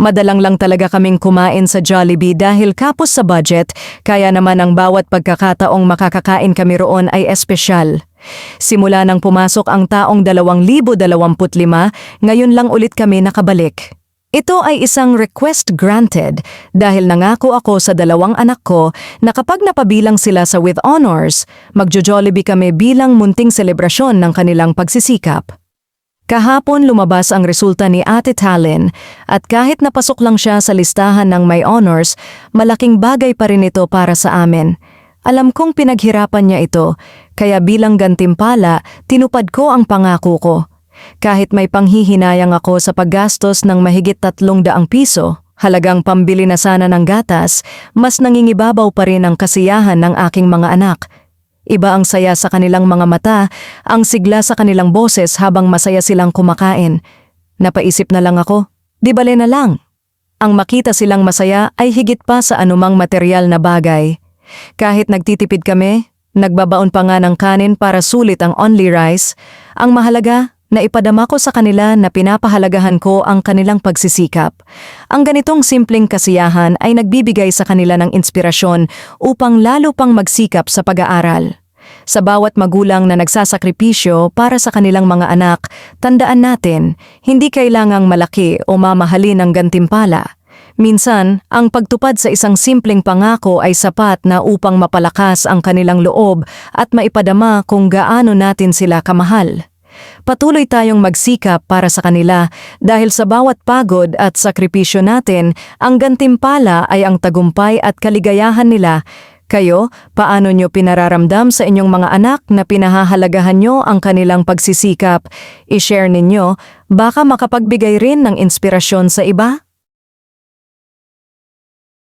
Madalang lang talaga kaming kumain sa Jollibee dahil kapos sa budget, kaya naman ang bawat pagkakataong makakakain kami roon ay espesyal. Simula nang pumasok ang taong 2025, ngayon lang ulit kami nakabalik. Ito ay isang request granted dahil nangako ako sa dalawang anak ko na kapag napabilang sila sa with honors, magjo-Jollibee kami bilang munting selebrasyon ng kanilang pagsisikap. Kahapon lumabas ang resulta ni Ate Talin at kahit napasok lang siya sa listahan ng may honors, malaking bagay pa rin ito para sa amin. Alam kong pinaghirapan niya ito, kaya bilang gantimpala, tinupad ko ang pangako ko. Kahit may panghihinayang ako sa paggastos ng mahigit 300 piso, halagang pambili na sana ng gatas, mas nangingibabaw pa rin ang kasiyahan ng aking mga anak. Iba ang saya sa kanilang mga mata, ang sigla sa kanilang boses habang masaya silang kumakain. Napaisip na lang ako, di bale na lang. Ang makita silang masaya ay higit pa sa anumang material na bagay. Kahit nagtitipid kami, nagbabaon pa nga ng kanin para sulit ang only rice, ang mahalaga, naipadama ko sa kanila na pinapahalagahan ko ang kanilang pagsisikap. Ang ganitong simpleng kasiyahan ay nagbibigay sa kanila ng inspirasyon upang lalo pang magsikap sa pag-aaral. Sa bawat magulang na nagsasakripisyo para sa kanilang mga anak, tandaan natin, hindi kailangang malaki o mamahalin ang gantimpala. Minsan, ang pagtupad sa isang simpleng pangako ay sapat na upang mapalakas ang kanilang loob at maipadama kung gaano natin sila kamahal. Patuloy tayong magsikap para sa kanila dahil sa bawat pagod at sakripisyo natin, ang gantimpala ay ang tagumpay at kaligayahan nila. Kayo, paano nyo pinararamdam sa inyong mga anak na pinahahalagahan nyo ang kanilang pagsisikap? I-share ninyo, baka makapagbigay rin ng inspirasyon sa iba?